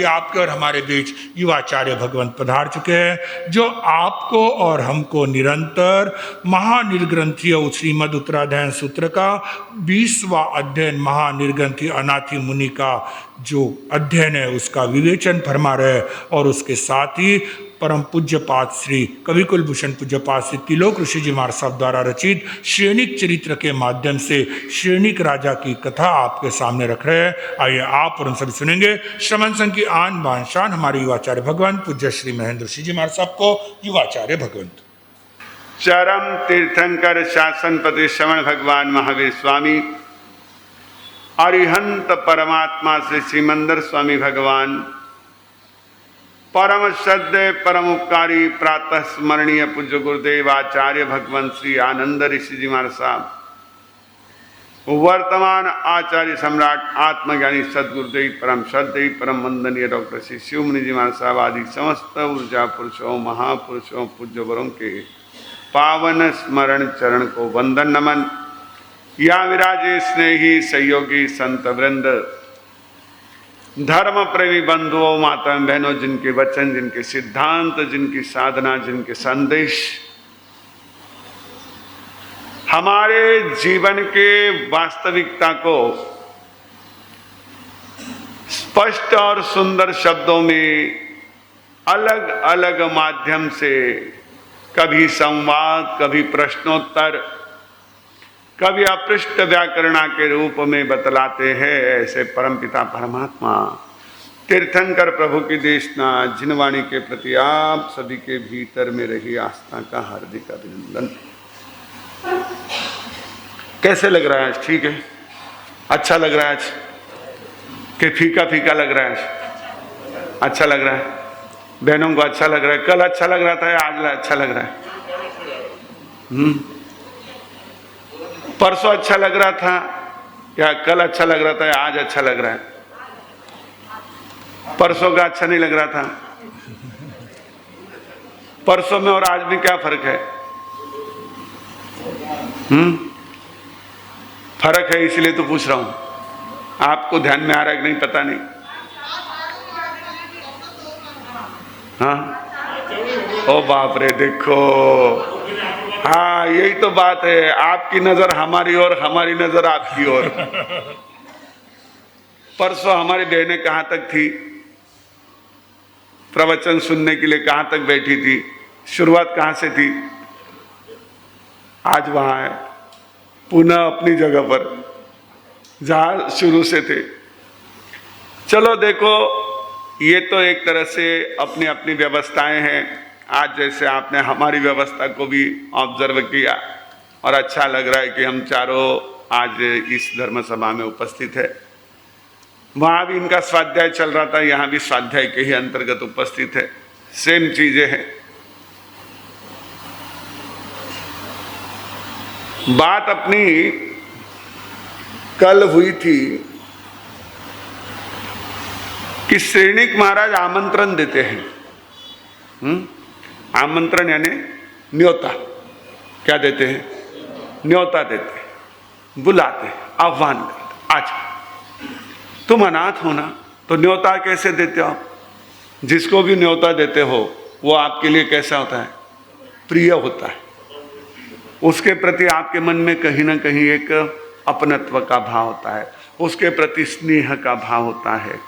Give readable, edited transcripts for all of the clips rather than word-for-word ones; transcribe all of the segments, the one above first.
आपके और हमारे बीच युवाचार्य भगवंत पधार चुके हैं, जो आपको और हमको निरंतर महानिर्ग्रंथीय श्रीमद उत्तराध्ययन सूत्र का 20वां अध्ययन महानिर्ग्रंथीय अनाथि मुनि का जो अध्ययन है उसका विवेचन फरमा रहे, और उसके साथ ही परम पूज्यपाद श्री कवि कुलभूषण पूज्यपाद श्री त्रिलोक ऋषि जी महाराज साहब द्वारा रचित श्रेणिक चरित्र के माध्यम से श्रेणिक राजा की कथा आपके सामने रख रहे हैं। आइए आप और हम सभी सुनेंगे। श्रवण संघ की आन बान शान हमारे युवाचार्य भगवंत पूज्य श्री महेंद्र ऋषि जी महाराज साहब को युवाचार्य भगवंत। चरम तीर्थंकर शासनपति श्रवण भगवान महावीर स्वामी, अरिहंत परमात्मा श्री श्रीमंदर स्वामी भगवान, परम श्रद्धेय परम उपकारी प्रातः स्मरणीय पूज्य गुरुदेव आचार्य भगवंत श्री आनंद ऋषि जी महाराज साहब, वर्तमान आचार्य सम्राट आत्मज्ञानी सदगुरुदेव परम श्रद्धेय परम वंदनीय डॉक्टर श्री शिवमुनि जी महाराज साहब आदि समस्त ऊर्जा पुरुषों महापुरुषों पूज्य वरों के पावन स्मरण चरण को वंदन नमन। या विराजे स्नेही सहयोगी संत वृंद, धर्म प्रेमी बंधुओं माता बहनों, जिनके वचन जिनके सिद्धांत जिनकी साधना जिनके संदेश हमारे जीवन के वास्तविकता को स्पष्ट और सुंदर शब्दों में अलग अलग माध्यम से कभी संवाद, कभी प्रश्नोत्तर, कभी अपृष्ट व्याकरणा के रूप में बतलाते हैं, ऐसे परमपिता परमात्मा तीर्थंकर प्रभु की देशना जिनवाणी के प्रति आप सभी के भीतर में रही आस्था का हार्दिक अभिनंदन। कैसे लग रहा है आज? ठीक है, अच्छा लग रहा है आज कि फीका फीका लग रहा है आज? अच्छा लग रहा है, बहनों को अच्छा लग रहा है। कल अच्छा लग रहा था या आज अच्छा लग रहा है? परसों अच्छा लग रहा था या कल अच्छा लग रहा था या आज अच्छा लग रहा है? परसों का अच्छा नहीं लग रहा था। परसों में और आज में क्या फर्क है? फर्क है, इसलिए तो पूछ रहा हूं। आपको ध्यान में आ रहा है कि नहीं पता नहीं। हाँ, ओ बाप रे, देखो, हाँ यही तो बात है। आपकी नजर हमारी ओर, हमारी नजर आपकी ओर। परसों हमारी बहनें कहां तक थी? प्रवचन सुनने के लिए कहां तक बैठी थी? शुरुआत कहां से थी? आज वहां है, पुनः अपनी जगह पर जहां शुरू से थे। चलो देखो, ये तो एक तरह से अपनी अपनी व्यवस्थाएं हैं। आज जैसे आपने हमारी व्यवस्था को भी ऑब्जर्व किया और अच्छा लग रहा है कि हम चारों आज इस धर्म सभा में उपस्थित है। वहां भी इनका स्वाध्याय चल रहा था, यहाँ भी स्वाध्याय के ही अंतर्गत उपस्थित है। सेम चीजें हैं। बात अपनी कल हुई थी कि श्रेणिक महाराज आमंत्रण देते हैं। आमंत्रण यानी न्योता। क्या देते हैं? न्योता देते हैं, बुलाते हैं, आह्वान करते, आज तुम अनाथ हो ना, तो न्योता कैसे देते हो आप? जिसको भी न्योता देते हो वो आपके लिए कैसा होता है? प्रिय होता है। उसके प्रति आपके मन में कहीं ना कहीं एक अपनत्व का भाव होता है, उसके प्रति स्नेह का भाव होता है,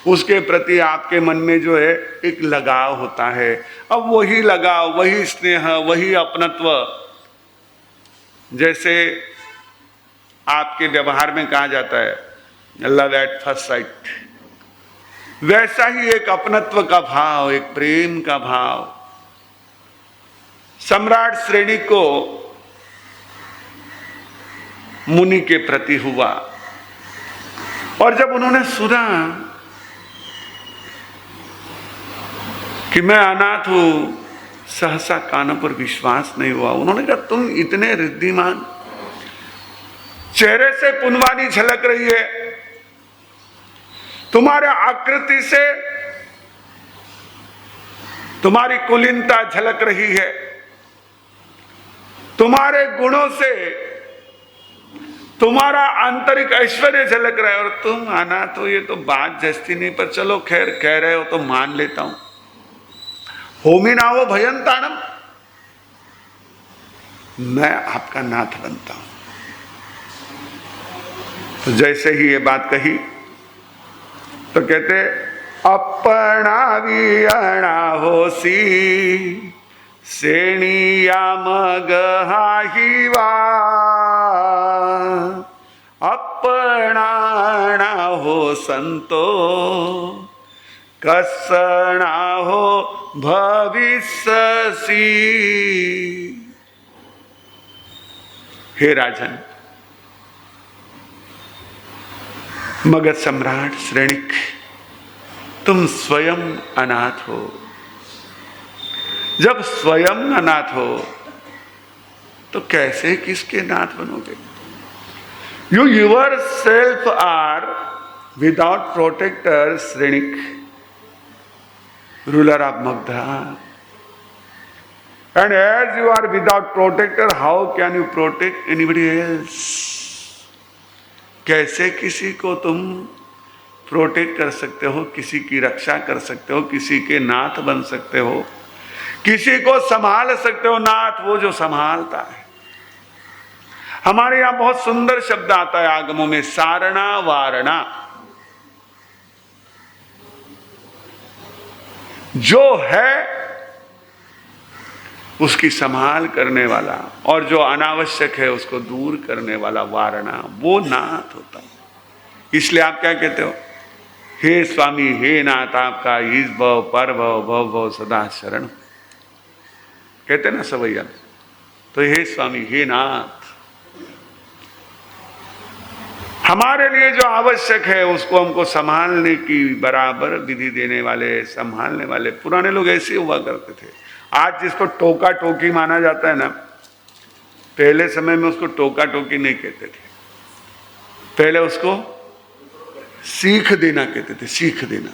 उसके प्रति आपके मन में जो है एक लगाव होता है। अब वही लगाव, वही स्नेह, वही अपनत्व जैसे आपके व्यवहार में कहा जाता है लव एट फर्स्ट साइट, वैसा ही एक अपनत्व का भाव, एक प्रेम का भाव सम्राट श्रेणी को मुनि के प्रति हुआ। और जब उन्होंने सुना कि मैं अनाथ हूं, सहसा कानों पर विश्वास नहीं हुआ। उन्होंने कहा, तुम इतने रिद्धिमान, चेहरे से पुनवानी झलक रही है, तुम्हारे आकृति से तुम्हारी कुलीनता झलक रही है, तुम्हारे गुणों से तुम्हारा आंतरिक ऐश्वर्य झलक रहा है और तुम अनाथ हो, ये तो बात जस्ती नहीं, पर चलो खैर कह रहे हो तो मान लेता हूं। होमी ना हो भयंताणम, मैं आपका नाथ बनता हूं। तो जैसे ही ये बात कही तो कहते अपना वियणा होसी श्रेणिया मगहाहिवा, अपना हो संतो कसना हो भविष्यसी। हे राजन, मगध सम्राट श्रेणिक, तुम स्वयं अनाथ हो। जब स्वयं अनाथ हो तो कैसे किसके नाथ बनोगे? You yourself are without protector, Shrenik, ruler of Magdha. And as you are without protector, how can you protect anybody else? कैसे किसी को तुम प्रोटेक्ट कर सकते हो, किसी की रक्षा कर सकते हो, किसी के नाथ बन सकते हो, किसी को संभाल सकते हो? नाथ वो जो संभालता है। हमारे यहां बहुत सुंदर शब्द आता है आगमों में, सारणा वारणा। जो है उसकी संभाल करने वाला और जो अनावश्यक है उसको दूर करने वाला वारणा, वो नाथ होता है। इसलिए आप क्या कहते हो? हे स्वामी, हे नाथ, आपका इस भव पर भव भव भव सदा शरण, कहते ना सवैया। तो हे स्वामी, हे नाथ, हमारे लिए जो आवश्यक है उसको हमको संभालने की बराबर विधि देने वाले, संभालने वाले पुराने लोग ऐसे हुआ करते थे। आज जिसको टोका टोकी माना जाता है ना, पहले समय में उसको टोका टोकी नहीं कहते थे, पहले उसको सीख देना कहते थे। सीख देना,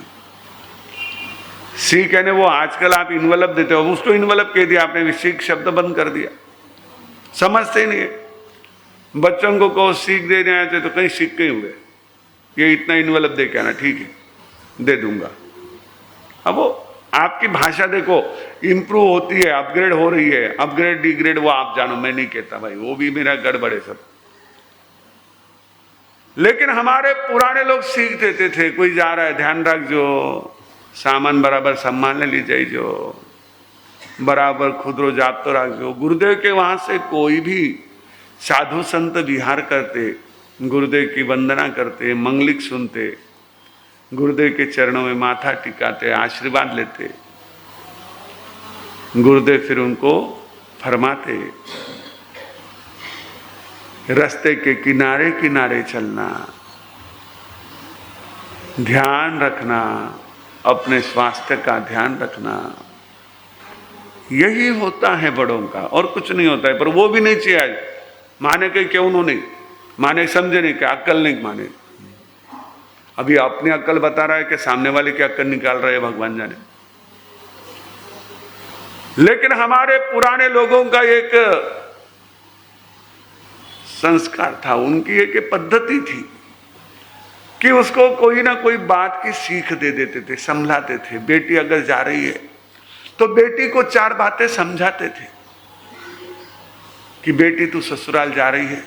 सीख यानी वो आजकल आप इन्वेलप देते हो, उसको इन्वेलप कह दिया आपने, सीख शब्द बंद कर दिया, समझते ही नहीं है। बच्चों को कहो सीख देने आए थे तो कहीं सीख के हुए, ये इतना इन्वेलप दे के आना, ठीक है दे दूंगा। अब वो आपकी भाषा देखो इंप्रूव होती है, अपग्रेड हो रही है, अपग्रेड डिग्रेड वो आप जानो, मैं नहीं कहता भाई, वो भी मेरा गड़बड़ है सब। लेकिन हमारे पुराने लोग सीख देते थे, कोई जा रहा है ध्यान रख, जो सामान बराबर संभालने ली जाए, जो बराबर खुदरो जाप तो रख। जो गुरुदेव के वहां से कोई भी साधु संत विहार करते, गुरुदेव की वंदना करते, मंगलिक सुनते, गुरुदेव के चरणों में माथा टिकाते, आशीर्वाद लेते, गुरुदेव फिर उनको फरमाते, रास्ते के किनारे किनारे चलना, ध्यान रखना, अपने स्वास्थ्य का ध्यान रखना, यही होता है बड़ों का, और कुछ नहीं होता है। पर वो भी नहीं चाहिए आज माने के, क्यों उन्होंने माने, समझे नहीं, क्या अक्ल नहीं माने। अभी अपनी अक्ल बता रहा है कि सामने वाले की अक्ल निकाल रहे हैं, भगवान जाने। लेकिन हमारे पुराने लोगों का एक संस्कार था, उनकी एक पद्धति थी कि उसको कोई ना कोई बात की सीख दे देते थे, समझाते थे। बेटी अगर जा रही है तो बेटी को 4 बातें समझाते थे कि बेटी तू ससुराल जा रही है,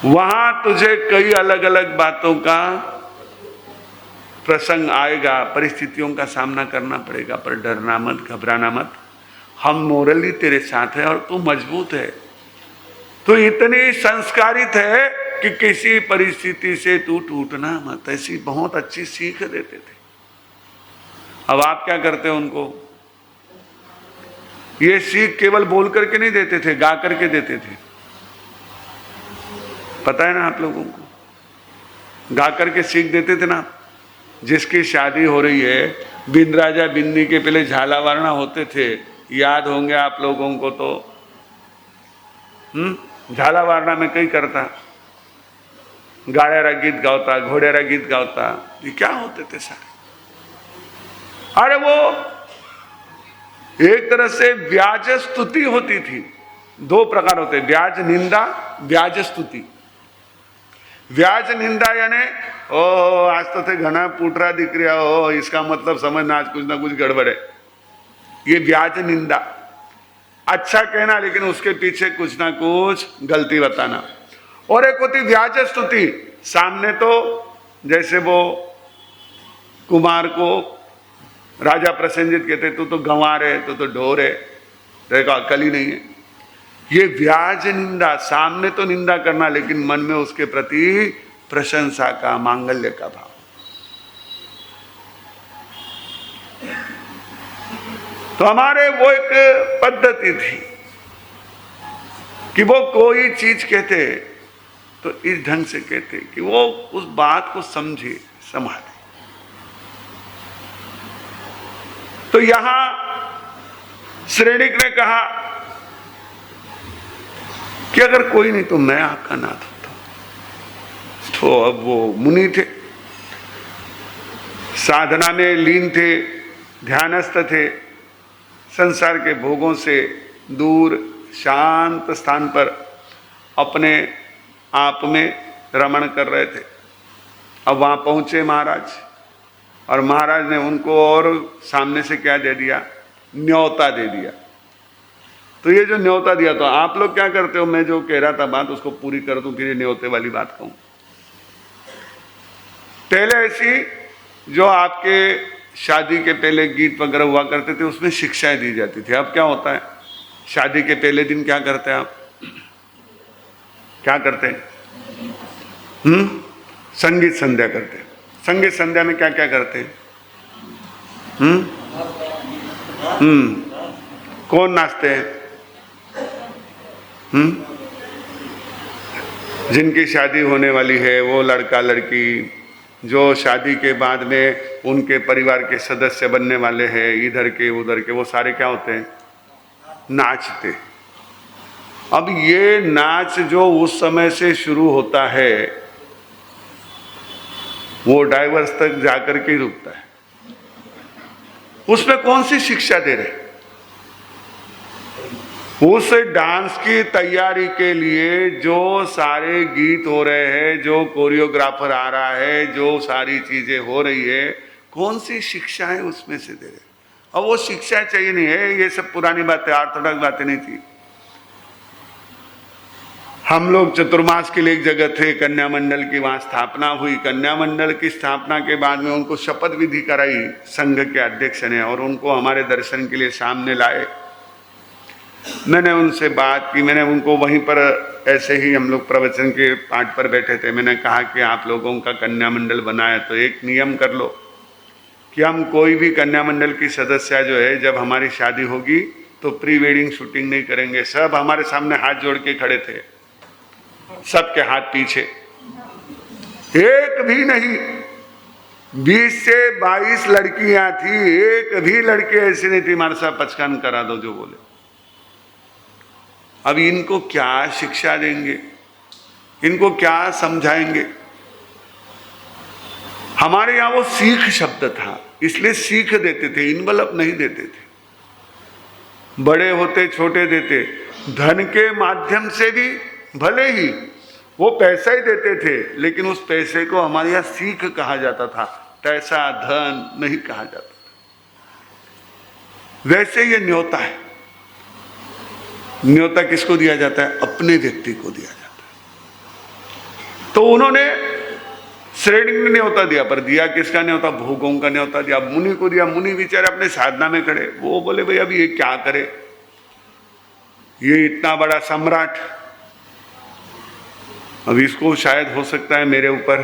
वहां तुझे कई अलग अलग बातों का प्रसंग आएगा, परिस्थितियों का सामना करना पड़ेगा, पर डरना मत, घबराना मत, हम मोरली तेरे साथ हैं और तू मजबूत है, तू इतनी संस्कारित है कि किसी परिस्थिति से तू टूटना मत। ऐसी बहुत अच्छी सीख देते थे। अब आप क्या करते हो उनको? ये सीख केवल बोल करके नहीं देते थे, गा करके देते थे। पता है ना आप लोगों को, गा करके सीख देते थे ना। जिसकी शादी हो रही है, बिंद राजा बिन्नी के पहले झाला वारणा होते थे, याद होंगे आप लोगों को तो। झाला वारणा में कई करता, गाड़ेरा गीत गाता, घोड़ेरा गीत गाता, ये क्या होते थे सारे। अरे वो एक तरह से व्याज स्तुति होती थी दो प्रकार होते हैं, व्याज निंदा, व्याज स्तुति। व्याज निंदा यानी ओ आज तो थे घना पुटरा दिख रहा हो, इसका मतलब समझना आज कुछ ना कुछ गड़बड़ है, ये व्याज निंदा। अच्छा कहना लेकिन उसके पीछे कुछ ना कुछ गलती बताना। और एक होती व्याज स्तुति, सामने तो जैसे वो कुमार को राजा प्रसेनजित कहते तो गंवार है, तो ढोर है, देखो अकल ही नहीं है। ये व्याज निंदा, सामने तो निंदा करना लेकिन मन में उसके प्रति प्रशंसा का, मांगल्य का भाव। तो हमारे वो एक पद्धति थी कि वो कोई चीज कहते तो इस ढंग से कहते कि वो उस बात को समझे, संभाले। तो यहां श्रेणिक ने कहा कि अगर कोई नहीं तो मैं आपका नाथ होता हूं। तो अब वो मुनि थे, साधना में लीन थे, ध्यानस्थ थे, संसार के भोगों से दूर शांत स्थान पर अपने आप में रमण कर रहे थे। अब वहां पहुंचे महाराज, और महाराज ने उनको और सामने से क्या दे दिया, न्योता दे दिया। तो ये जो न्योता दिया, तो आप लोग क्या करते हो, मैं जो कह रहा था बात उसको पूरी कर दूं, फिर ये न्योते वाली बात कहूं। पहले ऐसी जो आपके शादी के पहले गीत वगैरह हुआ करते थे, उसमें शिक्षाएं दी जाती थी। अब क्या होता है, शादी के पहले दिन क्या करते हैं आप, क्या करते हैं, संगीत संध्या करते हैं। संगीत संध्या में क्या क्या करते हैं, कौन नाचते हैं, जिनकी शादी होने वाली है वो लड़का लड़की, जो शादी के बाद में उनके परिवार के सदस्य बनने वाले हैं, इधर के उधर के, वो सारे क्या होते हैं, नाचते। अब ये नाच जो उस समय से शुरू होता है वो डाइवर्स तक जाकर के रुकता है। उसमें कौन सी शिक्षा दे रहे, उस डांस की तैयारी के लिए जो सारे गीत हो रहे हैं, जो कोरियोग्राफर आ रहा है, जो सारी चीजें हो रही है, कौन सी शिक्षाएं उसमें से दे रहे। अब वो शिक्षा चाहिए नहीं है, ये सब पुरानी बातें, ऑर्थोडॉक्स बातें नहीं थी। हम लोग चतुर्मास के लिए एक जगह थे, कन्या मंडल की वहां स्थापना हुई। कन्या मंडल की स्थापना के बाद में उनको शपथ विधि कराई संघ के अध्यक्ष ने, और उनको हमारे दर्शन के लिए सामने लाए। मैंने उनसे बात की, मैंने उनको वहीं पर ऐसे ही हम लोग प्रवचन के पाठ पर बैठे थे, मैंने कहा कि आप लोगों का कन्या मंडल बनाया तो एक नियम कर लो कि हम कोई भी कन्या मंडल की सदस्य जो है, जब हमारी शादी होगी तो प्री वेडिंग शूटिंग नहीं करेंगे। सब हमारे सामने हाथ जोड़ के खड़े थे, सबके हाथ पीछे, एक भी नहीं। 20 से 22 लड़कियां थी, एक भी लड़के ऐसी नहीं थी हमारे साथ पचकान करा दो जो बोले। अब इनको क्या शिक्षा देंगे, इनको क्या समझाएंगे। हमारे यहां वो सीख शब्द था, इसलिए सीख देते थे, इनवलप नहीं देते थे। बड़े होते छोटे देते, धन के माध्यम से भी भले ही वो पैसा ही देते थे, लेकिन उस पैसे को हमारे यहां सीख कहा जाता था, पैसा धन नहीं कहा जाता था। वैसे ये न्योता है। न्योता किसको दिया जाता है, अपने व्यक्ति को दिया जाता है। तो उन्होंने श्रेणी ने न्योता दिया, पर दिया किसका न्योता, भोगों का न्योता दिया, मुनि को दिया। मुनि बेचारे अपने साधना में खड़े, वो बोले भाई अब ये क्या करे, ये इतना बड़ा सम्राट, अब इसको शायद हो सकता है मेरे ऊपर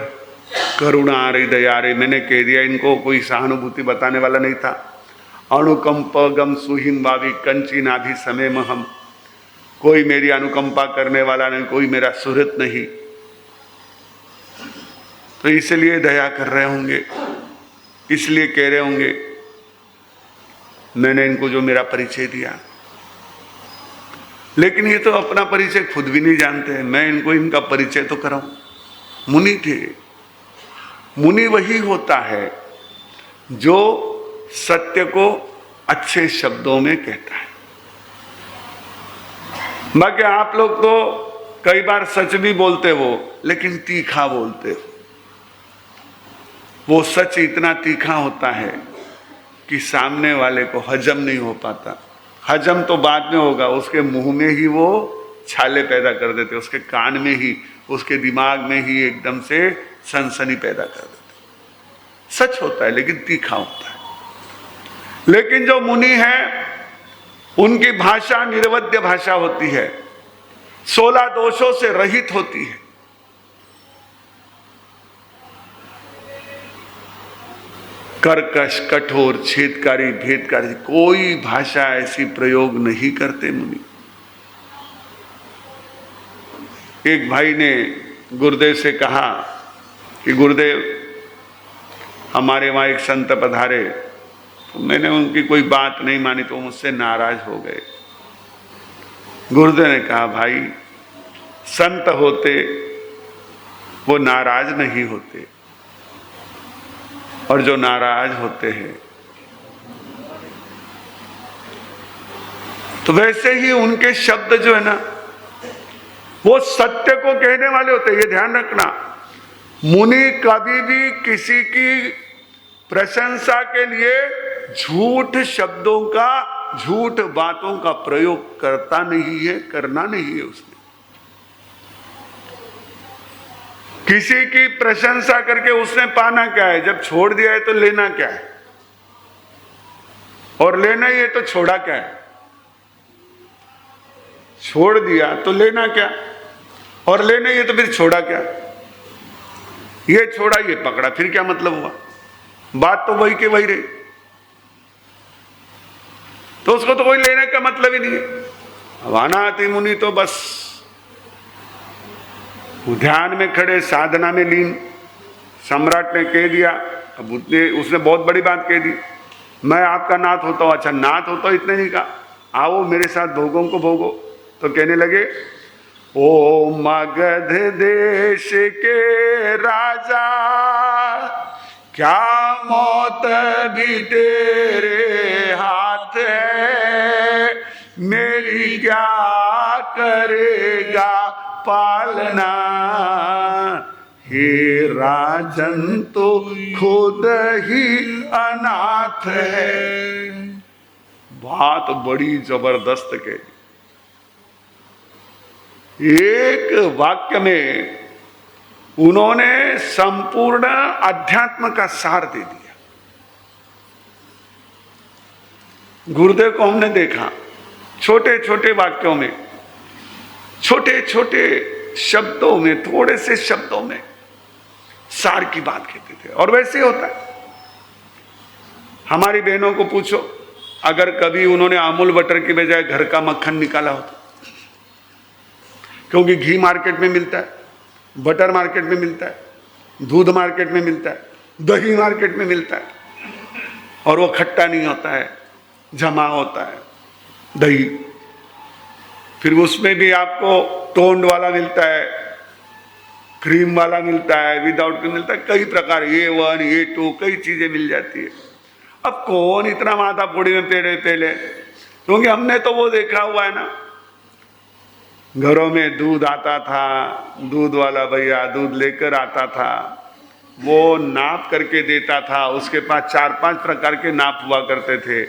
करुणा आ रही, दया आ रही। मैंने कह दिया, इनको कोई सहानुभूति बताने वाला नहीं था। अनुकंप गम सुहीन भावी कंची नाभि समय में हम, कोई मेरी अनुकंपा करने वाला नहीं, कोई मेरा सुहृद नहीं, तो इसलिए दया कर रहे होंगे, इसलिए कह रहे होंगे। मैंने इनको जो मेरा परिचय दिया, लेकिन ये तो अपना परिचय खुद भी नहीं जानते हैं, मैं इनको इनका परिचय तो कराऊं। मुनि थे। मुनि वही होता है जो सत्य को अच्छे शब्दों में कहता है। बाकी आप लोग तो कई बार सच भी बोलते हो लेकिन तीखा बोलते हो। वो सच इतना तीखा होता है कि सामने वाले को हजम नहीं हो पाता। हजम तो बाद में होगा, उसके मुंह में ही वो छाले पैदा कर देते, उसके कान में ही, उसके दिमाग में ही एकदम से सनसनी पैदा कर देते। सच होता है लेकिन तीखा होता है। लेकिन जो मुनि है उनकी भाषा निर्वद्य भाषा होती है, 16 दोषों से रहित होती है। कर्कश, कठोर, छेदकारी, भेदकारी कोई भाषा ऐसी प्रयोग नहीं करते मुनि। एक भाई ने गुरुदेव से कहा कि गुरुदेव हमारे वहां एक संत पधारे, तो मैंने उनकी कोई बात नहीं मानी तो मुझसे नाराज हो गए। गुरुदेव ने कहा भाई संत होते वो नाराज नहीं होते, और जो नाराज होते हैं तो वैसे ही उनके शब्द जो है ना वो सत्य को कहने वाले होते हैं। ये ध्यान रखना, मुनि कभी भी किसी की प्रशंसा के लिए झूठ शब्दों का, झूठ बातों का प्रयोग करता नहीं है, करना नहीं है उसने। किसी की प्रशंसा करके उसने पाना क्या है? जब छोड़ दिया है तो लेना क्या है? और लेना ही है तो छोड़ा क्या है? छोड़ दिया तो लेना क्या, और लेना ही है तो फिर छोड़ा क्या? ये छोड़ा ये पकड़ा, फिर क्या मतलब हुआ? बात तो वही के वही रही, तो उसको तो कोई लेने का मतलब ही नहीं है। वानाति मुनि तो बस ध्यान में खड़े, साधना में लीन। सम्राट ने कह दिया, अब उसने बहुत बड़ी बात कह दी, मैं आपका नाथ होता हूं। अच्छा नाथ होता हूं इतने नहीं कहा, आओ मेरे साथ भोगों को भोगो। तो कहने लगे ओ मगध देश के राजा, क्या मौत भी तेरे हाथ है, मेरी क्या करेगा पालना, हे राजन तो खुद ही अनाथ है। बात बड़ी जबरदस्त कही। एक वाक्य में उन्होंने संपूर्ण अध्यात्म का सार दे दिया। गुरुदेव को हमने देखा छोटे छोटे वाक्यों में, छोटे छोटे शब्दों में, थोड़े से शब्दों में सार की बात कहते थे। और वैसे ही होता है। हमारी बहनों को पूछो, अगर कभी उन्होंने अमूल बटर की बजाय घर का मक्खन निकाला होता, क्योंकि घी मार्केट में मिलता है, बटर मार्केट में मिलता है, दूध मार्केट में मिलता है, दही मार्केट में मिलता है, और वो खट्टा नहीं होता है, जमा होता है दही। फिर उसमें भी आपको टोंड वाला मिलता है, क्रीम वाला मिलता है, विदाउट क्रीम मिलता है, कई प्रकार, A1 A2 कई चीजें मिल जाती है। अब कौन इतना माथा पूड़ी में पहले, क्योंकि हमने तो वो देखा हुआ है ना, घरों में दूध आता था, दूध वाला भैया दूध लेकर आता था, वो नाप करके देता था। उसके पास 4-5 प्रकार के नाप हुआ करते थे,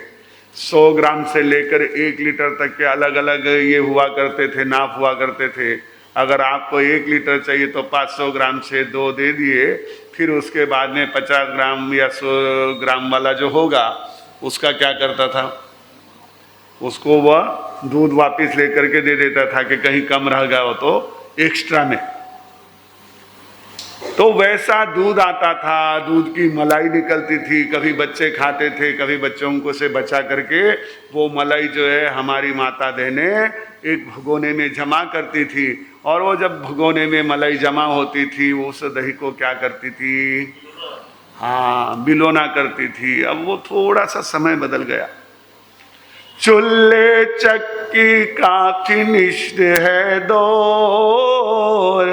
100 ग्राम से लेकर 1 लीटर तक के अलग अलग ये हुआ करते थे, नाप हुआ करते थे। अगर आपको 1 लीटर चाहिए तो 500 ग्राम से 2 दे दिए, फिर उसके बाद में 50 ग्राम या 100 ग्राम वाला जो होगा उसका क्या करता था, उसको वह दूध वापस लेकर के दे देता था कि कहीं कम रह गया हो तो एक्स्ट्रा में। तो वैसा दूध आता था, दूध की मलाई निकलती थी, कभी बच्चे खाते थे, कभी बच्चों को से बचा करके वो मलाई जो है हमारी माता बहने एक भगोने में जमा करती थी। और वो जब भगोने में मलाई जमा होती थी, वो उस दही को क्या करती थी, हाँ बिलोना करती थी। अब वो थोड़ा सा समय बदल गया, चूल्हे चक्की का फिनिश्ड है दौर,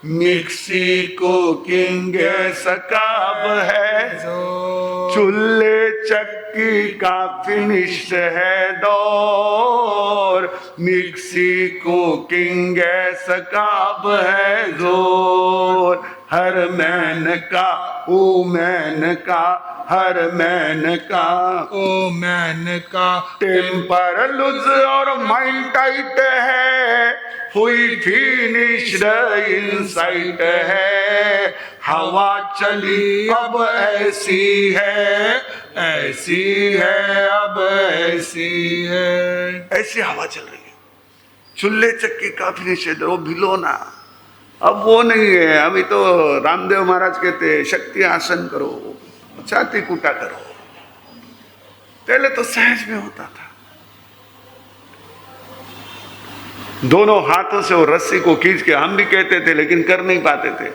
मिक्सी कुकिंग गैस कब है जोर। चूल्हे चक्की का फिनिश है दौर, मिक्सी कुकिंग गैस का अब है जोर। हर मैन का ओ मैन का, हर मैन का ओ मैन का, टेम्पर लूज और माइंड टाइट है, हुई फिनिश्ड इनसाइट है। हवा चली अब ऐसी है, ऐसी है अब ऐसी है। ऐसी हवा चल रही है। चूल्हे चक्की का फिनिश है, वो भिलोना अब वो नहीं है। अभी तो रामदेव महाराज कहते हैं शक्ति आसन करो, छाती कूटा करो। पहले तो सहज में होता था, दोनों हाथों से वो रस्सी को खींच के, हम भी कहते थे लेकिन कर नहीं पाते थे।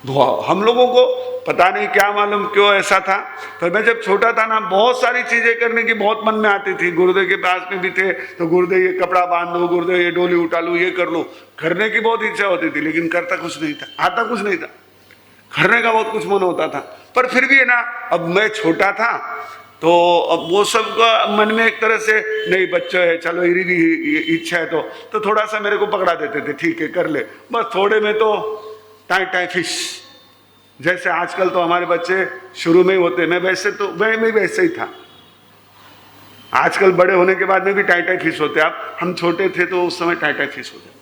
हम लोगों को पता नहीं क्या मालूम क्यों ऐसा था, पर मैं जब छोटा था ना, बहुत सारी चीजें करने की बहुत मन में आती थी। गुरुदेव के पास में भी थे तो गुरुदेव ये कपड़ा बांध लो, गुरुदेव ये डोली उठा लो, ये कर लो, करने की बहुत इच्छा होती थी, लेकिन करता कुछ नहीं था, आता कुछ नहीं था। करने का बहुत कुछ मन होता था, पर फिर भी है ना, अब मैं छोटा था तो अब वो सब का मन में एक तरह से नहीं, बच्चे है चलो इरी भी इच्छा है तो थोड़ा सा मेरे को पकड़ा देते थे, ठीक है कर ले, बस थोड़े में तो टाई टाई फिश। जैसे आजकल तो हमारे बच्चे शुरू में ही होते, मैं वैसे ही था। आजकल बड़े होने के बाद में भी टाई टाई फिश होते, आप हम छोटे थे तो उस समय टाई टाई फिश हो जाते।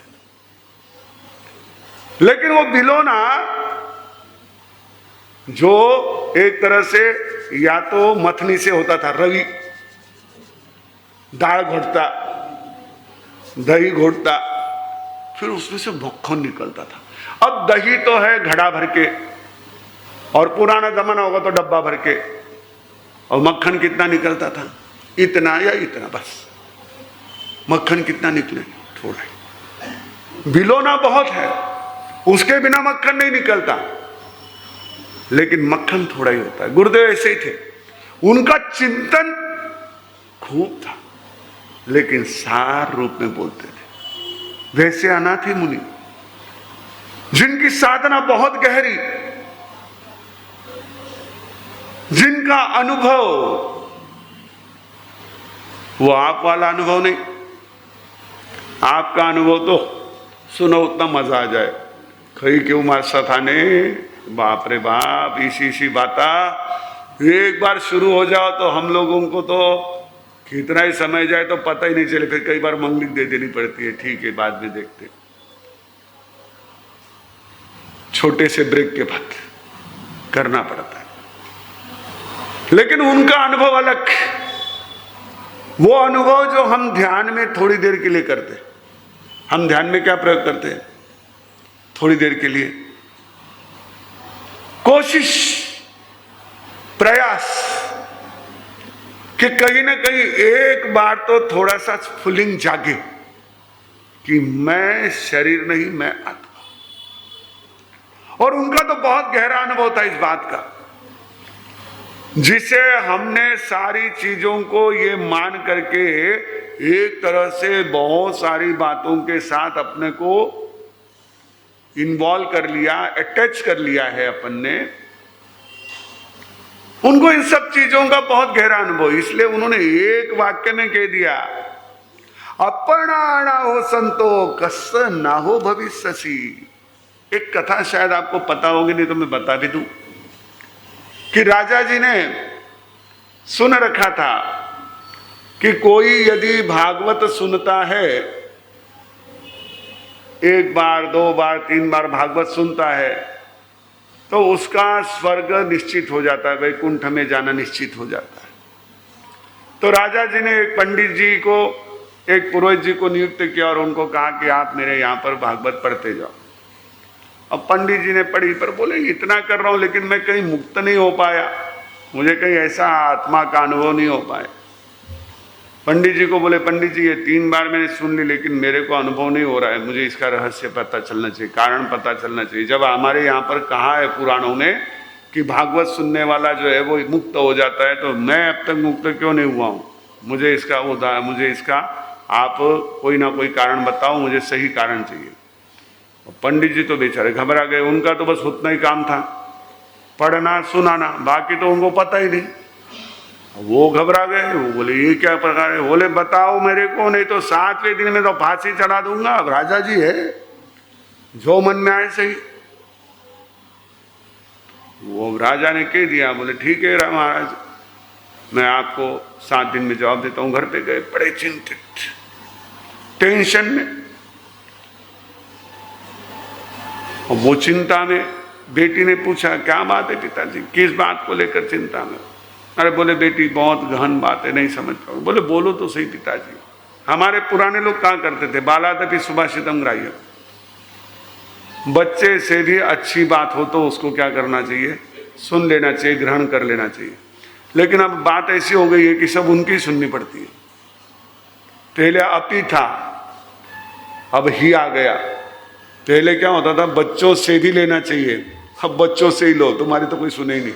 लेकिन वो भिलोना जो एक तरह से या तो मथनी से होता था, रवि दाल घोटता, दही घोटता, फिर उसमें से मक्खन निकलता था। अब दही तो है घड़ा भर के, और पुराना जमाना होगा तो डब्बा भर के, और मक्खन कितना निकलता था, इतना या इतना, बस। मक्खन कितना निकले, थोड़ा। भिलोना बहुत है, उसके बिना मक्खन नहीं निकलता, लेकिन मक्खन थोड़ा ही होता है। गुरुदेव ऐसे ही थे, उनका चिंतन खूब था, लेकिन सार रूप में बोलते थे। वैसे अनाथी मुनि जिनकी साधना बहुत गहरी, जिनका अनुभव वो आप वाला अनुभव नहीं। आपका अनुभव तो सुनो उतना मजा आ जाए, कहीं क्यों मारसा था ने, बाप रे बाप, इसी बाता एक बार शुरू हो जाओ तो हम लोगों को तो कितना ही समय जाए तो पता ही नहीं चले। फिर कई बार मंगली दे देनी पड़ती है, ठीक है बाद में देखते, छोटे से ब्रेक के बाद करना पड़ता है। लेकिन उनका अनुभव अलग, वो अनुभव जो हम ध्यान में थोड़ी देर के लिए करते। हम ध्यान में क्या प्रयोग करते हैं, थोड़ी देर के लिए कोशिश, प्रयास कि कहीं ना कहीं एक बार तो थोड़ा सा फीलिंग जागे कि मैं शरीर नहीं, मैं आत्मा। और उनका तो बहुत गहरा अनुभव था इस बात का, जिसे हमने सारी चीजों को ये मान करके एक तरह से बहुत सारी बातों के साथ अपने को इन्वॉल्व कर लिया, अटैच कर लिया है अपन ने। उनको इन सब चीजों का बहुत गहरा अनुभव, इसलिए उन्होंने एक वाक्य में कह दिया, अपना हो संतो कस ना हो भविष्यसी। एक कथा शायद आपको पता होगी, नहीं तो मैं बता भी दूं कि राजा जी ने सुन रखा था कि कोई यदि भागवत सुनता है, एक बार, दो बार, तीन बार भागवत सुनता है, तो उसका स्वर्ग निश्चित हो जाता है, वैकुंठ में जाना निश्चित हो जाता है। तो राजा जी ने एक पंडित जी को, एक पुरोहित जी को नियुक्त किया और उनको कहा कि आप मेरे यहाँ पर भागवत पढ़ते जाओ। अब पंडित जी ने पढ़ी, पर बोले इतना कर रहा हूँ लेकिन मैं कहीं मुक्त नहीं हो पाया, मुझे कहीं ऐसा आत्मा का अनुभव नहीं हो पाया। पंडित जी को बोले, पंडित जी ये 3 बार मैंने सुन ली लेकिन मेरे को अनुभव नहीं हो रहा है, मुझे इसका रहस्य पता चलना चाहिए, कारण पता चलना चाहिए। जब हमारे यहाँ पर कहा है पुराणों ने कि भागवत सुनने वाला जो है वो मुक्त हो जाता है, तो मैं अब तक मुक्त क्यों नहीं हुआ हूँ? मुझे इसका आप कोई ना कोई कारण बताओ, मुझे सही कारण चाहिए। पंडित जी तो बेचारे घबरा गए, उनका तो बस उतना ही काम था, पढ़ना सुनाना, बाकी तो उनको पता ही नहीं। वो घबरा गए, वो बोले ये क्या प्रकार है? बोले बताओ मेरे को, नहीं तो 7वें दिन में तो फांसी चढ़ा दूंगा। अब राजा जी है, जो मन में आए सही। वो राजा ने कह दिया, बोले ठीक है महाराज, मैं आपको 7 दिन में जवाब देता हूं। घर पे गए, बड़े चिंतित, टेंशन में। और वो चिंता में, बेटी ने पूछा क्या बात है पिताजी, किस बात को लेकर चिंता में? अरे बोले बेटी बहुत गहन बात है, नहीं समझ पाओ। बोले बोलो तो सही पिताजी। हमारे पुराने लोग क्या करते थे, बालादपि सुभाषितम ग्राह्य, बच्चे से भी अच्छी बात हो तो उसको क्या करना चाहिए, सुन लेना चाहिए, ग्रहण कर लेना चाहिए। लेकिन अब बात ऐसी हो गई है कि सब उनकी सुननी पड़ती है। पहले अपी था, अब ही आ गया। पहले क्या होता था, बच्चों से भी लेना चाहिए, अब बच्चों से ही लो, तुम्हारी तो कोई सुने ही नहीं।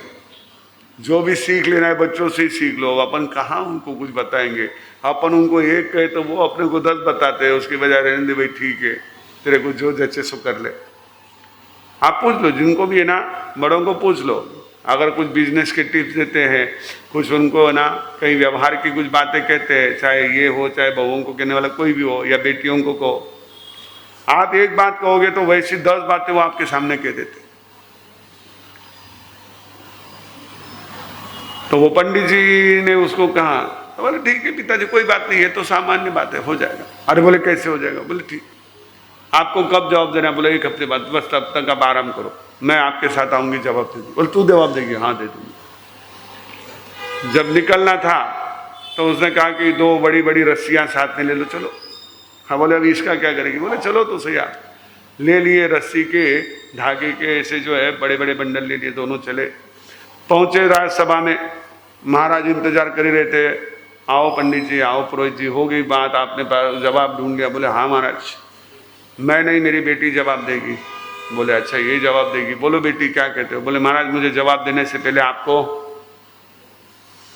जो भी सीख लेना है बच्चों से ही सीख लो। अपन कहाँ उनको कुछ बताएंगे, अपन उनको एक कहे तो वो अपने को 10 बताते हैं। उसकी बजाय रहने दे भाई, ठीक है तेरे को जो जचे सो कर ले। आप पूछ लो, जिनको भी है ना, बड़ों को पूछ लो, अगर कुछ बिजनेस के टिप्स देते हैं, कुछ उनको है ना कहीं व्यवहार की कुछ बातें कहते हैं, चाहे ये हो, चाहे बहुओं को कहने वाला कोई भी हो या बेटियों को कहो, आप एक बात कहोगे तो वैसी 10 बातें वो आपके सामने कह देते। तो वो पंडित जी ने उसको कहा, तो बोले ठीक है पिताजी, कोई बात नहीं है, तो सामान्य बात है, हो जाएगा। अरे बोले कैसे हो जाएगा? बोले ठीक, आपको कब जवाब देना? बोले 1 हफ्ते बाद, बस तब तक आप आराम करो, मैं आपके साथ आऊंगी, जवाब दे दूंगी। बोले तू जवाब देगी? हाँ दे दूंगी। जब निकलना था तो उसने कहा कि 2 बड़ी बड़ी रस्सियां साथ में ले लो, चलो। हाँ बोले अभी इसका क्या करेगी? बोले चलो तो सही। आप ले लिए रस्सी के, धागे के ऐसे जो है बड़े बड़े बंडल ले लिए, दोनों चले। पहुंचे राजसभा में, महाराज इंतजार कर ही रहे थे, आओ पंडित जी, आओ पुरोहित जी, हो गई बात, आपने जवाब ढूंढ लिया? बोले हाँ महाराज, मैं नहीं, मेरी बेटी जवाब देगी। बोले अच्छा ये जवाब देगी? बोलो बेटी क्या कहते हो? बोले महाराज मुझे जवाब देने से पहले आपको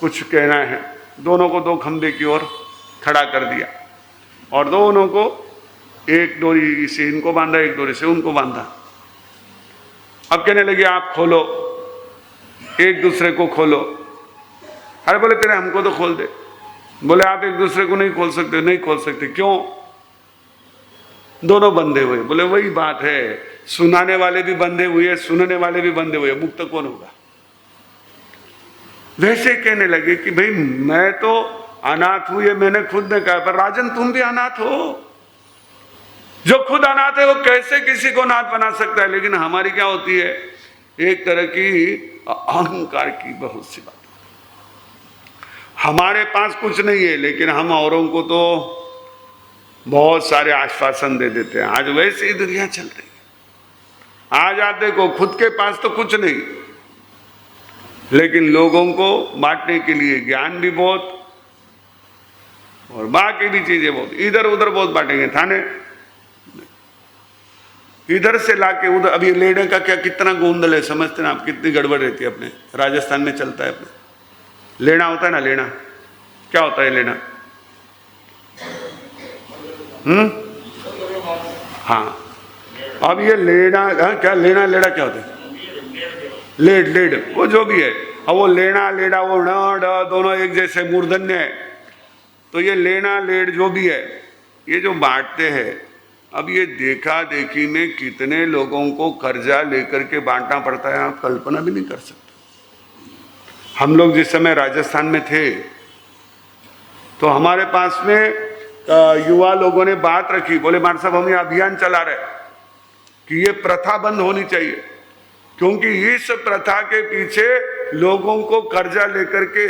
कुछ कहना है। दोनों को 2 खंबे की ओर खड़ा कर दिया और दोनों को एक डोरी से इनको बांधा, एक डोरी से उनको बांधा। अब कहने लगे आप खोलो, एक दूसरे को खोलो। अरे बोले तेरे हमको तो खोल दे। बोले आप एक दूसरे को नहीं खोल सकते? नहीं खोल सकते। क्यों? दोनों बंधे हुए। बोले वही बात है, सुनाने वाले भी बंधे हुए, सुनने वाले भी बंधे हुए, मुक्त कौन होगा? वैसे कहने लगे कि भाई मैं तो अनाथ हूं, ये मैंने खुद ने कहा, पर राजन तुम भी अनाथ हो। जो खुद अनाथ है वो कैसे किसी को नाथ बना सकता है? लेकिन हमारी क्या होती है, एक तरह की अहंकार की बहुत सी बात। हमारे पास कुछ नहीं है, लेकिन हम औरों को तो बहुत सारे आश्वासन दे देते हैं। आज वैसे ही दुनिया चल रही है। आज आप देखो, खुद के पास तो कुछ नहीं, लेकिन लोगों को बांटने के लिए ज्ञान भी बहुत और बाकी भी चीजें बहुत, इधर उधर बहुत बांटेंगे। थाने इधर से लाके उधर। अभी लेने का क्या कितना गोंदल है, समझते ना आप? कितनी गड़बड़ रहती है। अपने राजस्थान में चलता है, अपने लेना होता है ना। लेना क्या होता है? लेना हाँ, अब ये लेना, हाँ क्या लेना लेना क्या होता है? लेड लेड, वो जो भी है। अब वो लेना लेडा वो न ड दोनों एक जैसे मूर्धन्य है। तो ये लेना लेड जो भी है, ये जो बांटते हैं, अब ये देखा देखी में कितने लोगों को कर्जा लेकर के बांटना पड़ता है, आप कल्पना भी नहीं कर सकते। हम लोग जिस समय राजस्थान में थे तो हमारे पास में युवा लोगों ने बात रखी, बोले मान साहब हम ये अभियान चला रहे कि ये प्रथा बंद होनी चाहिए, क्योंकि इस प्रथा के पीछे लोगों को कर्जा लेकर के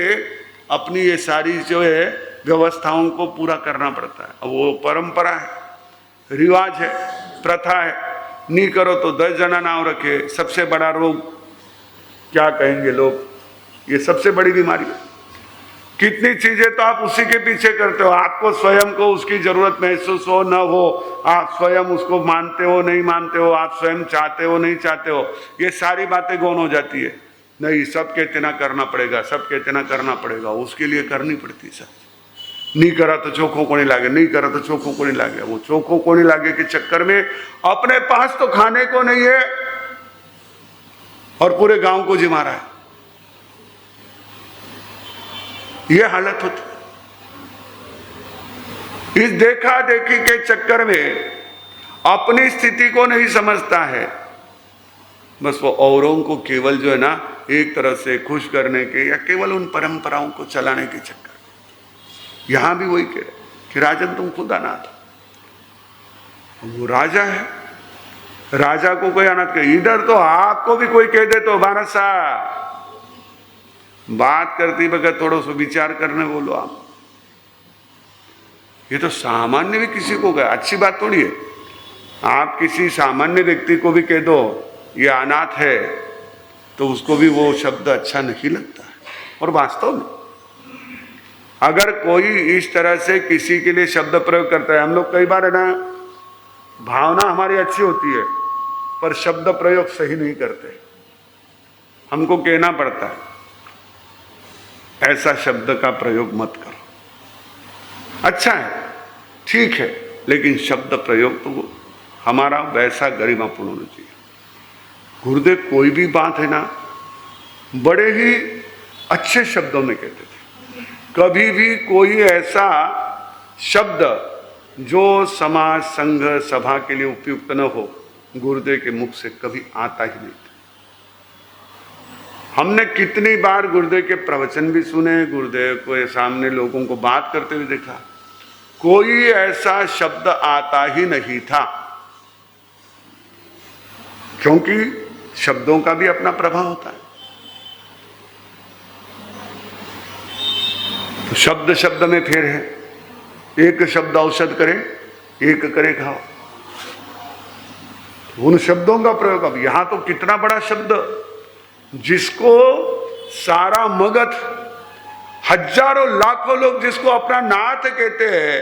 अपनी ये सारी जो है व्यवस्थाओं को पूरा करना पड़ता है। अब वो परंपरा है, रिवाज है, प्रथा है। नहीं करो तो 10 जना नाम रखे। सबसे बड़ा रोग क्या कहेंगे लोग, ये सबसे बड़ी बीमारी है। कितनी चीजें तो आप उसी के पीछे करते हो, आपको स्वयं को उसकी जरूरत महसूस हो न हो, आप स्वयं उसको मानते हो नहीं मानते हो, आप स्वयं चाहते हो नहीं चाहते हो, ये सारी बातें गौण हो जाती है। नहीं, सब कहते ना करना पड़ेगा, सब कहते ना करना पड़ेगा, उसके लिए करनी पड़ती है। सब नहीं करा तो चोखों को नहीं लागे, नहीं करा तो चोखों को नहीं लागे। वो चोखों को नहीं लागे के चक्कर में अपने पास तो खाने को नहीं है और पूरे गांव को जिमा रहा है। ये हालत होती। इस देखा देखी के चक्कर में अपनी स्थिति को नहीं समझता है, बस वो औरों को केवल जो है ना एक तरह से खुश करने के या केवल उन परंपराओं को चलाने के चक्कर। यहां भी वही कह रहे कि राजन तुम खुद अनाथ हो। वो राजा है, राजा को कोई अनाथ कहे। इधर तो आपको भी कोई कह दे तो भारत साहब बात करती बगैर थोड़ा सा विचार करने बोलो आप। ये तो सामान्य भी किसी को कहे, अच्छी बात थोड़ी है। आप किसी सामान्य व्यक्ति को भी कह दो ये अनाथ है तो उसको भी वो शब्द अच्छा नहीं लगता है। और वास्तव में अगर कोई इस तरह से किसी के लिए शब्द प्रयोग करता है, हम लोग कई बार है ना, भावना हमारी अच्छी होती है पर शब्द प्रयोग सही नहीं करते, हमको कहना पड़ता है ऐसा शब्द का प्रयोग मत करो। अच्छा है, ठीक है, लेकिन शब्द प्रयोग तो हमारा वैसा गरिमापूर्ण होना चाहिए। गुरुदेव कोई भी बात है ना बड़े ही अच्छे शब्दों में कहते थे। कभी भी कोई ऐसा शब्द जो समाज संघ सभा के लिए उपयुक्त न हो गुरुदेव के मुख से कभी आता ही नहीं था। हमने कितनी बार गुरुदेव के प्रवचन भी सुने, गुरुदेव के सामने लोगों को बात करते हुए देखा, कोई ऐसा शब्द आता ही नहीं था। क्योंकि शब्दों का भी अपना प्रभाव होता है। तो शब्द शब्द में फेर है, एक शब्द औषध करे, एक करे घाव। उन शब्दों का प्रयोग, अब यहां तो कितना बड़ा शब्द जिसको सारा मगध हजारों लाखों लोग जिसको अपना नाथ कहते हैं,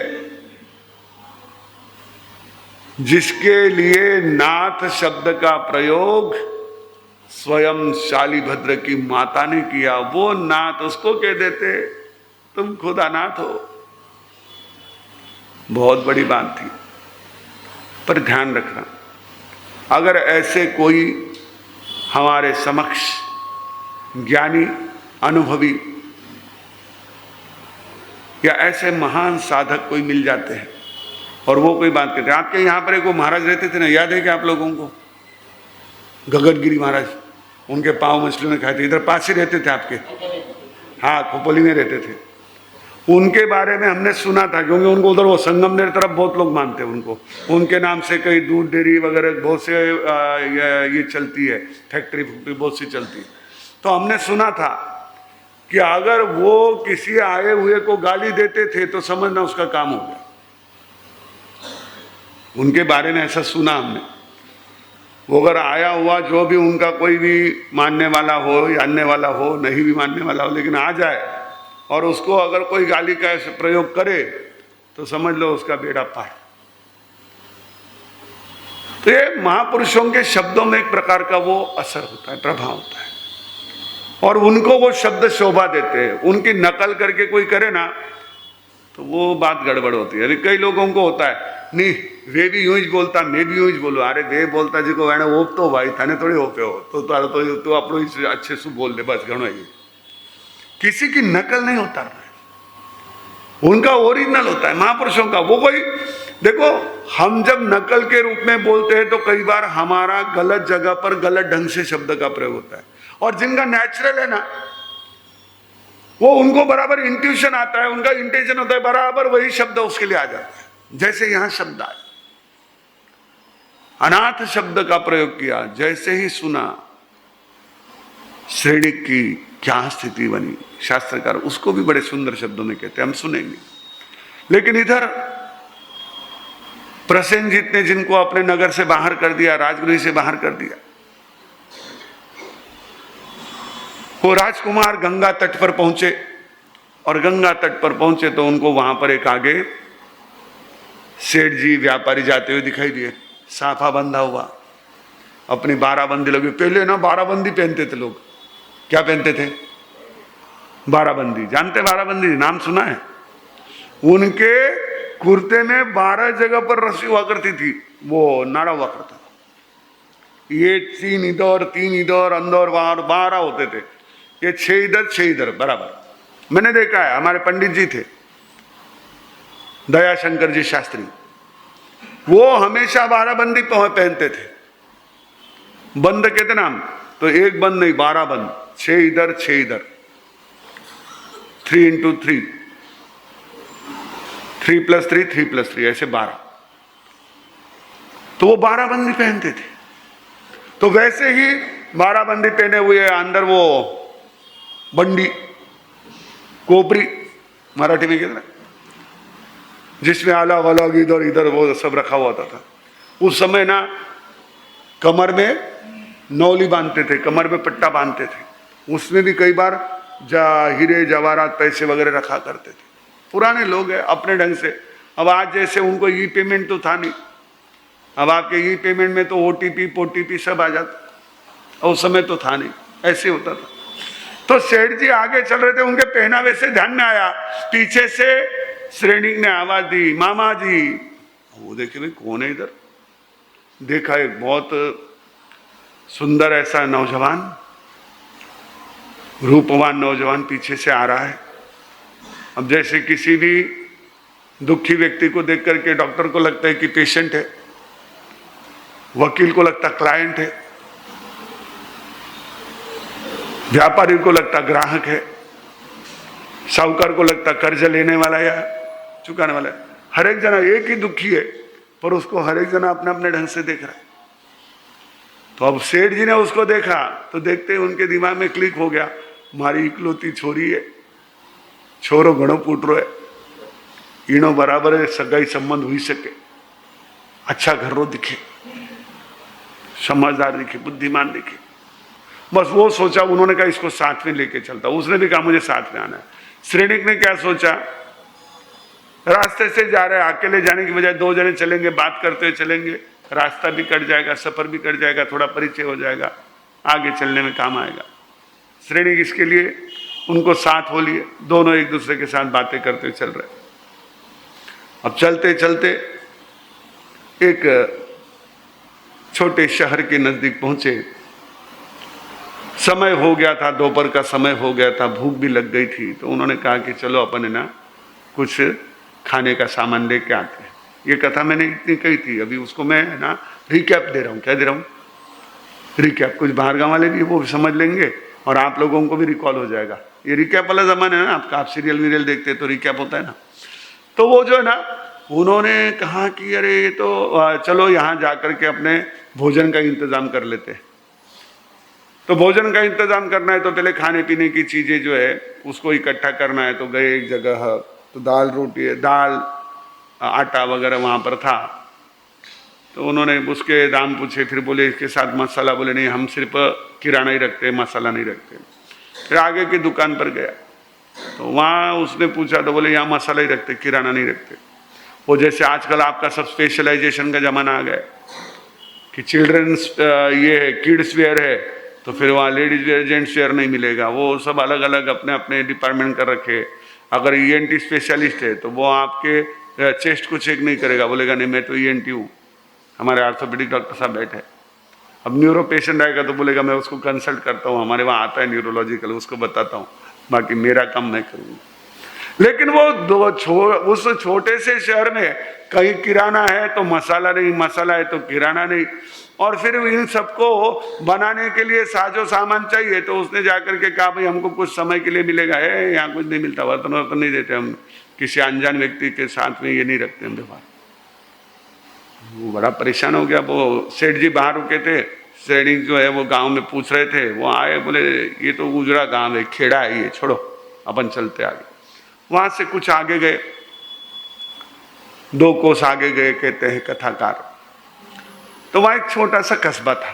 जिसके लिए नाथ शब्द का प्रयोग स्वयं शालिभद्र की माता ने किया, वो नाथ उसको कह देते तुम खुद अनाथ हो। बहुत बड़ी बात थी। पर ध्यान रखना, अगर ऐसे कोई हमारे समक्ष ज्ञानी अनुभवी या ऐसे महान साधक कोई मिल जाते हैं और वो कोई बात कहते हैं। आपके यहाँ पर एक वो महाराज रहते थे ना, याद है क्या आप लोगों को? गगनगिरी महाराज, उनके पाँव मछलियों ने खाए थे। इधर पास ही रहते थे आपके, हाँ खोपोली में रहते थे। उनके बारे में हमने सुना था क्योंकि उनको उधर वो संगमनेर तरफ बहुत लोग मानते हैं उनको। उनके नाम से कई दूध डेयरी वगैरह बहुत से ये चलती है, फैक्ट्री बहुत सी चलती है। तो हमने सुना था कि अगर वो किसी आए हुए को गाली देते थे तो समझना उसका काम हो गया। उनके बारे में ऐसा सुना हमने। वो अगर आया हुआ जो भी उनका कोई भी मानने वाला हो या अन्य वाला हो, नहीं भी मानने वाला हो, लेकिन आ जाए और उसको अगर कोई गाली का प्रयोग करे तो समझ लो उसका बेड़ा पार। तो ये महापुरुषों के शब्दों में एक प्रकार का वो असर होता है, प्रभाव होता है और उनको वो शब्द शोभा देते हैं। उनकी नकल करके कोई करे ना तो वो बात गड़बड़ होती है। अरे कई लोगों को होता है, नहीं वे भी यूं ही बोलता, मैं भी यूं ही बोलूं। अरे वे बोलता जी को वेणे ओप तो भाई थाने थोड़ी ओपे हो तो अपनो अच्छे से बोल दे, बस घणो ही। किसी की नकल नहीं होता है, उनका ओरिजिनल होता है महापुरुषों का। वो कोई देखो, हम जब नकल के रूप में बोलते हैं तो कई बार हमारा गलत जगह पर गलत ढंग से शब्द का प्रयोग होता है। और जिनका नेचुरल है ना, वो उनको बराबर इंट्यूशन आता है, उनका इंटेंशन होता है, बराबर वही शब्द उसके लिए आ जाता है। जैसे यहां शब्द आए, अनाथ शब्द का प्रयोग किया, जैसे ही सुना श्रेणी की क्या स्थिति बनी। शास्त्रकार उसको भी बड़े सुंदर शब्दों में कहते हैं, हम सुनेंगे। लेकिन इधर प्रसेनजीत ने जिनको अपने नगर से बाहर कर दिया, राजगृह से बाहर कर दिया, वो राजकुमार गंगा तट पर पहुंचे और गंगा तट पर पहुंचे तो उनको वहां पर एक आगे सेठ जी व्यापारी जाते हुए दिखाई दिए, साफा बंधा हुआ, अपनी बाराबंदी लगी। पहले ना बाराबंदी पहनते थे लोग। क्या पहनते थे? बाराबंदी। जानते बाराबंदी? नाम सुना है? उनके कुर्ते में 12 जगह पर रस्सी हुआ करती थी, वो नाड़ा हुआ करता था। ये 3 इधर 3 इधर, अंदर बाहर 12 होते थे। ये 6 इधर 6 इधर बराबर। मैंने देखा है, हमारे पंडित जी थे दया शंकर जी शास्त्री, वो हमेशा बाराबंदी पहनते थे। बंद कहते ना हम, तो एक बंद नहीं 12 बंद, 6 इधर 6 इधर, 3 into 3, 3 + 3 3 + 3 ऐसे 12। तो वो 12 बंदी पहनते थे। तो वैसे ही 12 बंदी पहने हुए अंदर वो बंडी कोपरी मराठी में कहते ना, जिसमें अलग अलग इधर इधर वो सब रखा हुआ था। उस समय ना कमर में नौली बांधते थे, कमर में पट्टा बांधते थे, उसमें भी कई बार हीरे जवाहरात पैसे वगैरह रखा करते थे। पुराने लोग हैं अपने ढंग से। अब आज जैसे उनको ई पेमेंट तो था नहीं, अब आपके ई पेमेंट में तो ओटीपी पोटीपी सब आ जाता, उस समय तो था नहीं, ऐसे होता था। तो सेठ जी आगे चल रहे थे, उनके पहनावे से ध्यान में आया, पीछे से श्रेणिक ने आवाज दी, मामा जी। वो देखे भाई कौन है इधर, देखा एक बहुत सुंदर ऐसा नौजवान, रूपवान नौजवान पीछे से आ रहा है। अब जैसे किसी भी दुखी व्यक्ति को देख करके डॉक्टर को लगता है कि पेशेंट है, वकील को लगता क्लाइंट है, व्यापारी को लगता ग्राहक है, साहूकार को लगता कर्ज लेने वाला या चुकाने वाला है। हर एक जना एक ही दुखी है, पर उसको हर एक जना अपने अपने ढंग से देख रहा है। तो अब सेठ जी ने उसको देखा, तो देखते ही उनके दिमाग में क्लिक हो गया, मारी इकलौती छोरी है, छोरो घणो पुटरो है, ईणो बराबर है सगाई संबंध हुई सके, अच्छा घरो दिखे, समझदार दिखे, बुद्धिमान दिखे। बस वो सोचा, उन्होंने कहा इसको साथ में लेके चलता, उसने भी कहा मुझे साथ में आना है। श्रेणिक ने क्या सोचा, रास्ते से जा रहे, अकेले जाने की बजाय 2 जने चलेंगे, बात करते हुए चलेंगे, रास्ता भी कट जाएगा, सफर भी कट जाएगा, थोड़ा परिचय हो जाएगा, आगे चलने में काम आएगा। श्रेणिक इसके लिए उनको साथ हो लिए, दोनों एक दूसरे के साथ बातें करते हुए चल रहे। अब चलते चलते एक छोटे शहर के नजदीक पहुंचे। समय हो गया था, दोपहर का समय हो गया था, भूख भी लग गई थी। तो उन्होंने कहा कि चलो अपन है ना कुछ खाने का सामान लेके आते हैं। ये कथा मैंने इतनी कही थी, अभी उसको मैं है ना रिकैप दे रहा हूँ। क्या दे रहा हूँ? रिकैप। कुछ बाहर गाँव वाले भी वो भी समझ लेंगे और आप लोगों को भी रिकॉल हो जाएगा। ये रिकैप वाला जमाना है ना आपका, आप सीरियल वीरियल देखते तो रिकैप होता है ना। तो वो जो है ना, उन्होंने कहा कि अरे ये तो चलो यहाँ जाकर के अपने भोजन का इंतजाम कर लेते हैं। तो भोजन का इंतजाम करना है तो पहले खाने पीने की चीजें जो है उसको इकट्ठा करना है। तो गए एक जगह, तो दाल रोटी, दाल आटा वगैरह वहाँ पर था। तो उन्होंने उसके दाम पूछे, फिर बोले इसके साथ मसाला, बोले नहीं हम सिर्फ किराना ही रखते, मसाला नहीं रखते। फिर आगे की दुकान पर गया तो वहाँ उसने पूछा, तो बोले यहाँ मसाला ही रखते, किराना नहीं रखते। वो जैसे आजकल आपका सब स्पेशलाइजेशन का जमाना आ गया कि चिल्ड्रंस ये किड्स वेयर है, तो फिर वहाँ लेडीज वेयर जेंट्स वेयर नहीं मिलेगा, वो सब अलग अलग अपने अपने डिपार्टमेंट कर रखे। अगर ENT स्पेशलिस्ट है तो वो आपके चेस्ट को चेक नहीं करेगा, बोलेगा नहीं मैं तो ENT हूँ, हमारे ऑर्थोपेडिक डॉक्टर साहब बैठे। अब न्यूरो पेशेंट आएगा तो बोलेगा मैं उसको कंसल्ट करता हूँ, हमारे वहाँ आता है न्यूरोलॉजिकल, उसको बताता हूँ, बाकी मेरा काम मैं करूँगा। लेकिन वो उस छोटे से शहर में कहीं किराना है तो मसाला नहीं, मसाला है तो किराना नहीं, और फिर इन सबको बनाने के लिए साजो सामान चाहिए। तो उसने जाकर के कहा भाई हमको कुछ समय के लिए मिलेगा। है यहाँ कुछ नहीं मिलता, बर्तन वर्तन नहीं देते हम, किसी अनजान व्यक्ति के साथ में ये नहीं रखते हम व्यवहार। वो बड़ा परेशान हो गया। वो सेठ जी बाहर रुके थे, श्रेणिक जो है वो गांव में पूछ रहे थे, वो आए, बोले ये तो उजड़ा गांव है, खेड़ा है, ये छोड़ो अपन चलते आगे। वहां से कुछ आगे गए, 2 कोस आगे गए, कहते हैं कथाकार, तो वहां एक छोटा सा कस्बा था।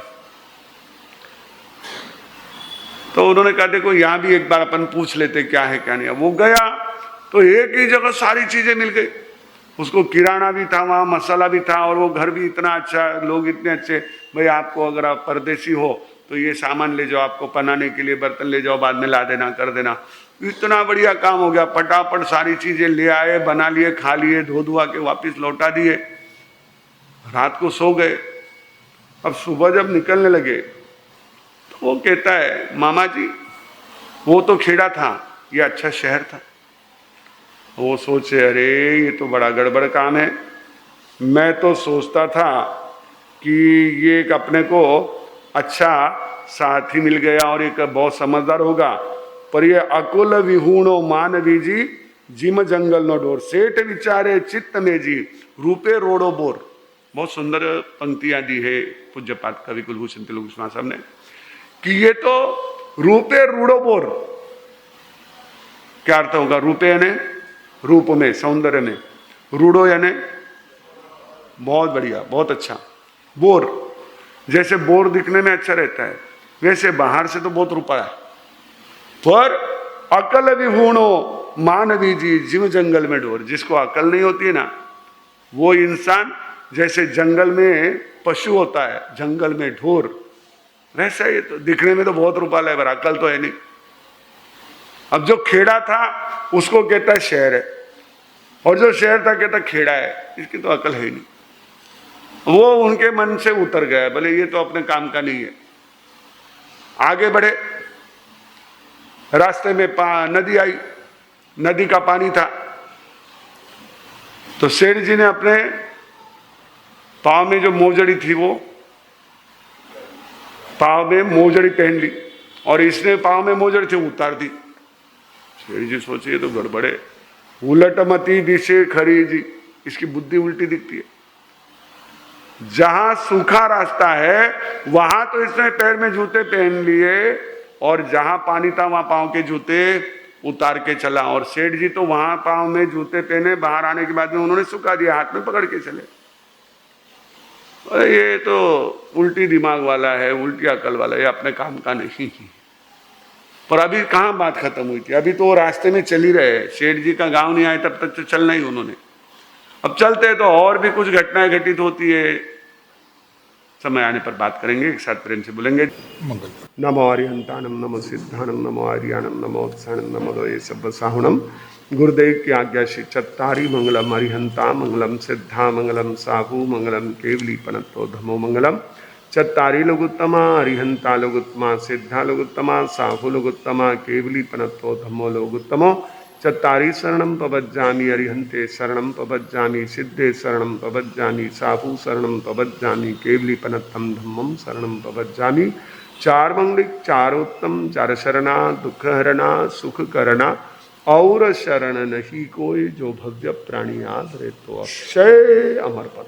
तो उन्होंने कहा देखो यहाँ भी एक बार अपन पूछ लेते क्या है क्या नहीं। वो गया तो एक ही जगह सारी चीजें मिल गई। उसको किराना भी था, वहाँ मसाला भी था, और वो घर भी इतना अच्छा, लोग इतने अच्छे, भाई आपको अगर आप परदेसी हो तो ये सामान ले जाओ, आपको बनाने के लिए बर्तन ले जाओ, बाद में ला देना, कर देना। इतना बढ़िया काम हो गया, फटाफट सारी चीजें ले आए, बना लिए, खा लिए, धो धुआ के वापिस लौटा दिए। रात को सो गए। अब सुबह जब निकलने लगे तो वो कहता है मामा जी वो तो खेड़ा था, ये अच्छा शहर था। वो सोचे अरे ये तो बड़ा गड़बड़ काम है। मैं तो सोचता था कि ये एक अपने को अच्छा साथी मिल गया और एक बहुत समझदार होगा, पर ये अकुल विहूणो मानवी जी जिम जंगल नो डोर, सेठ विचारे चित्त में जी रूपे रोड़ो बोर। बहुत सुंदर पंक्तियां दी है पूज्यपाद कवि कुलभूषण तिलक साहब ने कि ये तो रूपे रूड़ो बोर। क्या अर्थ होगा? रूपे यानी रूप में, सौंदर्य में, रूड़ो यानी बहुत बढ़िया, बहुत अच्छा। बोर, जैसे बोर दिखने में अच्छा रहता है वैसे बाहर से तो बहुत रूपा है, पर अकल विहूणो मानवी जी जिम जंगल में डोर। जिसको अकल नहीं होती है ना, वो इंसान जैसे जंगल में पशु होता है, जंगल में ढोर, वैसा ये तो दिखने में तो बहुत रूपाला है पर अकल तो है नहीं। अब जो खेड़ा था उसको कहता है शहर है, और जो शहर था कहता खेड़ा है, इसकी तो अकल है ही नहीं। वो उनके मन से उतर गया, भले ये तो अपने काम का नहीं है। आगे बढ़े, रास्ते में नदी आई, नदी का पानी था, तो सेठ जी ने अपने पाँव में जो मोजड़ी थी वो पाँव में मोजड़ी पहन ली, और इसने पाँव में मोजड़ी थी उतार दी। सेठ जी सोचे ये तो गड़बड़े, उलट मती दिशे खरी जी, इसकी बुद्धि उल्टी दिखती है। जहां सूखा रास्ता है वहां तो इसने पैर में जूते पहन लिए, और जहां पानी था वहां पांव के जूते उतार के चला। और सेठ जी तो वहां पांव में जूते पहने, बाहर आने के बाद में उन्होंने सुखा दिया, हाथ में पकड़ के चले। अरे ये तो उल्टी दिमाग वाला है, उल्टी अकल वाला है, ये अपने काम का नहीं। पर अभी कहाँ बात खत्म हुई थी, अभी तो रास्ते में चल ही रहे। सेठ जी का गांव नहीं आया तब तक तो चलना ही उन्होंने। अब चलते तो और भी कुछ घटनाएं घटित होती है, समय आने पर बात करेंगे। एक साथ प्रेम से बोलेंगे मंगल। नमो अरिहंतानम, नमो सिद्धानम, नमो आर्यानम, नमो उत्साहनम, नमो ये सब साहुणम। गुरुदेव की आज्ञा से चत्तारी मंगलम अरिहंता मंगलम, सिद्धा मंगलम, साहू मंगलम, केवली पनतो धमो मंगलम। चत्तारी लोगुत्तमा, अरिहंता लोगुत्तमा, सिद्धा लोगुत्तमा, साहू लोगुत्तमा, केवली पनतो धमो लोगुत्तमो। चत्तारी शरणं पवज्जामि, अरिहंते शरणं पवज्जामि, सिद्धे शरणं पवज्जामि, साहू शरणं पवज्जामि, केवली पनत्थम धम्मं शरणं पवज्जामि। चार मंगलिक, चार उत्तम, चार शरणा, दुख हरणा, सुख करना, और शरण नहीं कोई, जो भव्य प्राणी आदरे तो अक्षय अमर पद।